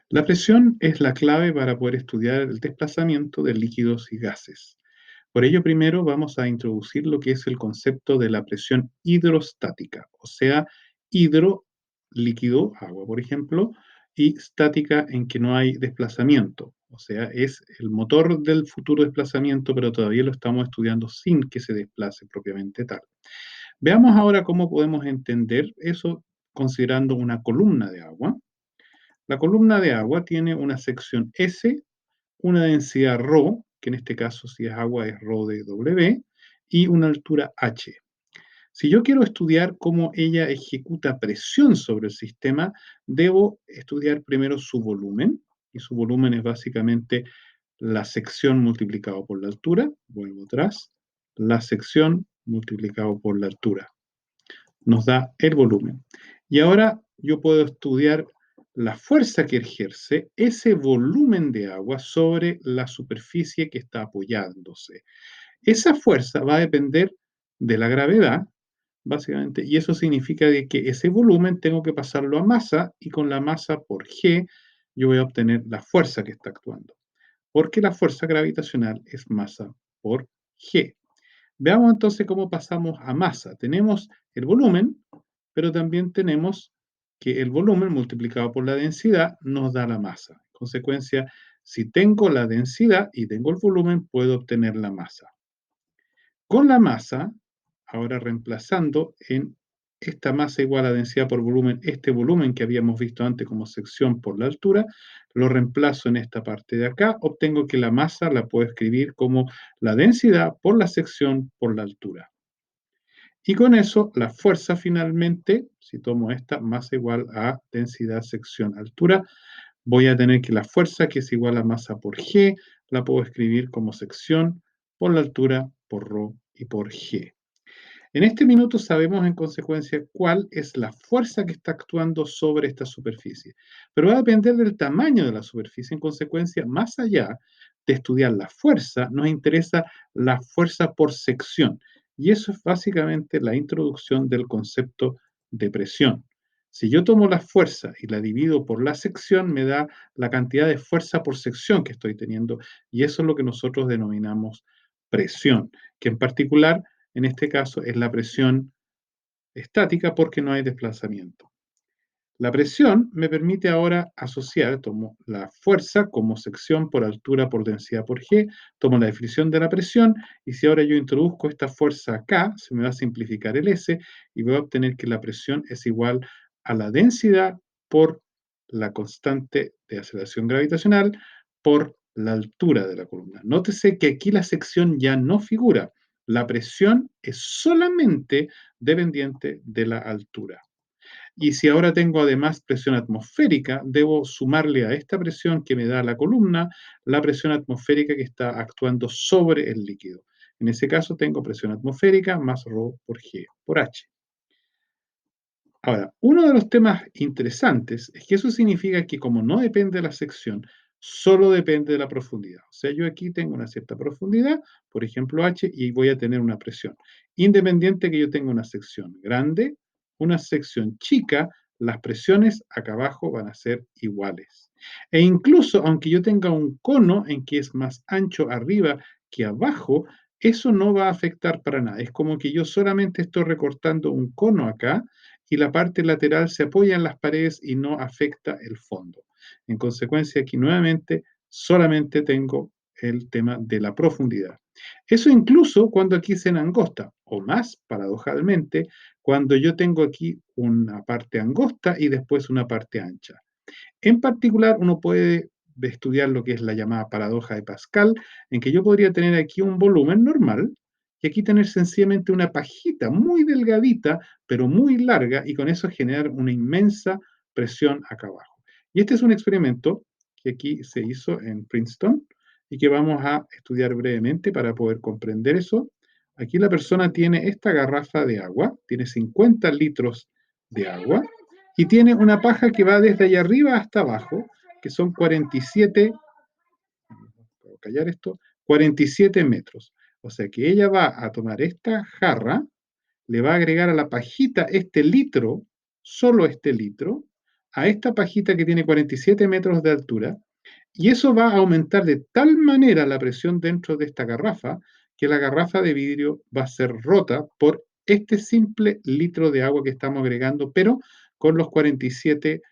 La presión es la clave para poder estudiar el desplazamiento de líquidos y gases. Por ello, primero vamos a introducir lo que es el concepto de la presión hidrostática, o sea, hidro, líquido, agua, por ejemplo, y estática en que no hay desplazamiento, o sea, es el motor del futuro desplazamiento, pero todavía lo estamos estudiando sin que se desplace propiamente tal. Veamos ahora cómo podemos entender eso considerando una columna de agua. La columna de agua tiene una sección S, una densidad ρ, que en este caso si es agua es ρ de W, y una altura H. Si yo quiero estudiar cómo ella ejecuta presión sobre el sistema, debo estudiar primero su volumen, y su volumen es básicamente la sección multiplicado por la altura, vuelvo atrás, la sección multiplicado por la altura nos da el volumen. Y ahora yo puedo estudiar la fuerza que ejerce ese volumen de agua sobre la superficie que está apoyándose. Esa fuerza va a depender de la gravedad, básicamente, y eso significa de que ese volumen tengo que pasarlo a masa y con la masa por G yo voy a obtener la fuerza que está actuando, porque la fuerza gravitacional es masa por G. Veamos entonces cómo pasamos a masa. Tenemos el volumen, pero también tenemos que el volumen multiplicado por la densidad nos da la masa. En consecuencia, si tengo la densidad y tengo el volumen, puedo obtener la masa. Con la masa, ahora reemplazando en esta masa igual a densidad por volumen, este volumen que habíamos visto antes como sección por la altura, lo reemplazo en esta parte de acá, obtengo que la masa la puedo escribir como la densidad por la sección por la altura. Y con eso, la fuerza finalmente, si tomo esta, masa igual a densidad sección altura, voy a tener que la fuerza, que es igual a masa por G, la puedo escribir como sección por la altura, por ρ y por G. En este minuto sabemos en consecuencia cuál es la fuerza que está actuando sobre esta superficie, pero va a depender del tamaño de la superficie. En consecuencia, más allá de estudiar la fuerza, nos interesa la fuerza por sección, y eso es básicamente la introducción del concepto de presión. Si yo tomo la fuerza y la divido por la sección, me da la cantidad de fuerza por sección que estoy teniendo, y eso es lo que nosotros denominamos presión, que en particular en este caso es la presión estática porque no hay desplazamiento. La presión me permite ahora asociar, tomo la fuerza como sección por altura por densidad por G, tomo la definición de la presión y si ahora yo introduzco esta fuerza acá, se me va a simplificar el S y voy a obtener que la presión es igual a la densidad por la constante de aceleración gravitacional por la altura de la columna. Nótese que aquí la sección ya no figura. La presión es solamente dependiente de la altura. Y si ahora tengo además presión atmosférica, debo sumarle a esta presión que me da la columna, la presión atmosférica que está actuando sobre el líquido. En ese caso tengo presión atmosférica más ρ por G por H. Ahora, uno de los temas interesantes es que eso significa que como no depende de la sección, solo depende de la profundidad. O sea, yo aquí tengo una cierta profundidad, por ejemplo H, y voy a tener una presión. Independiente que yo tenga una sección grande, una sección chica, las presiones acá abajo van a ser iguales. E incluso aunque yo tenga un cono en que es más ancho arriba que abajo, eso no va a afectar para nada. Es como que yo solamente estoy recortando un cono acá y la parte lateral se apoya en las paredes y no afecta el fondo. En consecuencia, aquí nuevamente solamente tengo el tema de la profundidad. Eso incluso cuando aquí se angosta, o más paradojalmente, cuando yo tengo aquí una parte angosta y después una parte ancha. En particular, uno puede estudiar lo que es la llamada paradoja de Pascal, en que yo podría tener aquí un volumen normal y aquí tener sencillamente una pajita muy delgadita, pero muy larga, y con eso generar una inmensa presión acá abajo. Y este es un experimento que aquí se hizo en Princeton y que vamos a estudiar brevemente para poder comprender eso. Aquí la persona tiene esta garrafa de agua, tiene 50 litros de agua, y tiene una paja que va desde allá arriba hasta abajo, que son 47, puedo callar esto, 47 metros. O sea que ella va a tomar esta jarra, le va a agregar a la pajita este litro, solo este litro, a esta pajita que tiene 47 metros de altura, y eso va a aumentar de tal manera la presión dentro de esta garrafa que la garrafa de vidrio va a ser rota por este simple litro de agua que estamos agregando, pero con los 47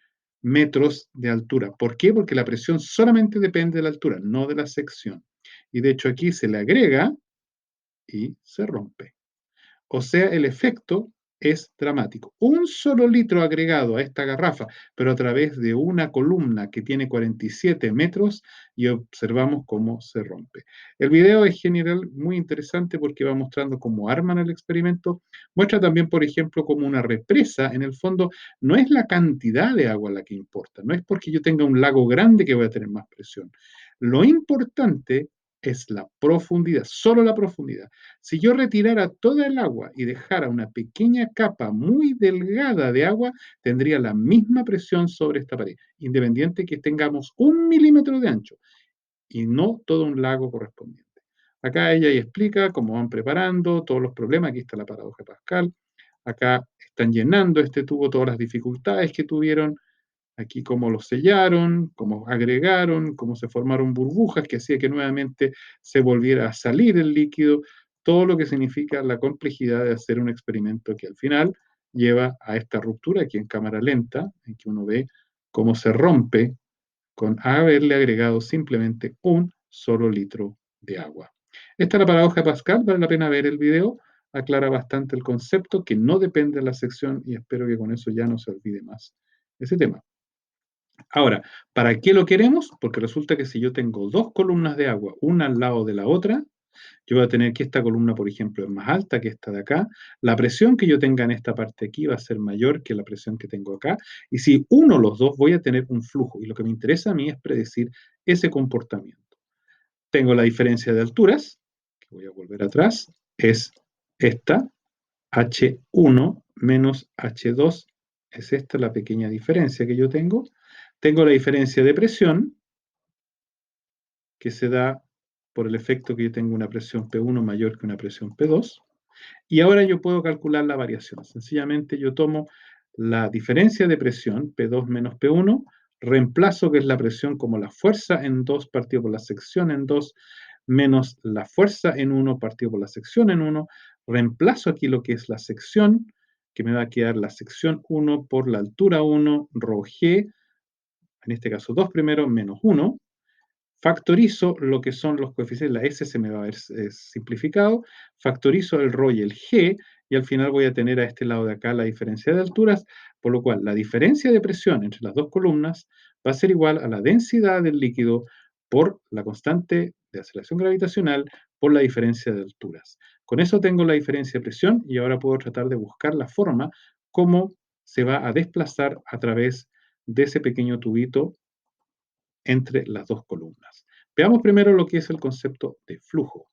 metros de altura. ¿Por qué? Porque la presión solamente depende de la altura, no de la sección. Y de hecho aquí se le agrega y se rompe. O sea, el efecto es dramático. Un solo litro agregado a esta garrafa, pero a través de una columna que tiene 47 metros y observamos cómo se rompe. El video es general muy interesante porque va mostrando cómo arman el experimento. Muestra también, por ejemplo, cómo una represa, en el fondo, no es la cantidad de agua la que importa, no es porque yo tenga un lago grande que voy a tener más presión. Lo importante es la profundidad, solo la profundidad. Si yo retirara toda el agua y dejara una pequeña capa muy delgada de agua, tendría la misma presión sobre esta pared, independiente que tengamos 1 milímetro de ancho y no todo un lago correspondiente. Acá ella explica cómo van preparando todos los problemas. Aquí está la paradoja de Pascal. Acá están llenando este tubo, todas las dificultades que tuvieron. Aquí cómo lo sellaron, cómo agregaron, cómo se formaron burbujas que hacía que nuevamente se volviera a salir el líquido, todo lo que significa la complejidad de hacer un experimento que al final lleva a esta ruptura aquí en cámara lenta, en que uno ve cómo se rompe con haberle agregado simplemente un solo litro de agua. Esta es la paradoja de Pascal, vale la pena ver el video, aclara bastante el concepto que no depende de la sección y espero que con eso ya no se olvide más ese tema. Ahora, ¿para qué lo queremos? Porque resulta que si yo tengo dos columnas de agua, una al lado de la otra, yo voy a tener que esta columna, por ejemplo, es más alta que esta de acá. La presión que yo tenga en esta parte aquí va a ser mayor que la presión que tengo acá. Y si uno los dos, voy a tener un flujo. Y lo que me interesa a mí es predecir ese comportamiento. Tengo la diferencia de alturas, que voy a volver atrás, es esta, H1 menos H2. Es esta la pequeña diferencia que yo tengo. Tengo la diferencia de presión, que se da por el efecto que yo tengo una presión P1 mayor que una presión P2. Y ahora yo puedo calcular la variación. Sencillamente yo tomo la diferencia de presión, P2 menos P1, reemplazo que es la presión como la fuerza en 2 partido por la sección en 2, menos la fuerza en 1 partido por la sección en 1, reemplazo aquí lo que es la sección, que me va a quedar la sección 1 por la altura 1, rho g, en este caso 2 primero, menos 1, factorizo lo que son los coeficientes, la S se me va a ver simplificado, factorizo el ρ y el G, y al final voy a tener a este lado de acá la diferencia de alturas, por lo cual la diferencia de presión entre las dos columnas va a ser igual a la densidad del líquido por la constante de aceleración gravitacional por la diferencia de alturas. Con eso tengo la diferencia de presión y ahora puedo tratar de buscar la forma cómo se va a desplazar a través de ese pequeño tubito entre las dos columnas. Veamos primero lo que es el concepto de flujo.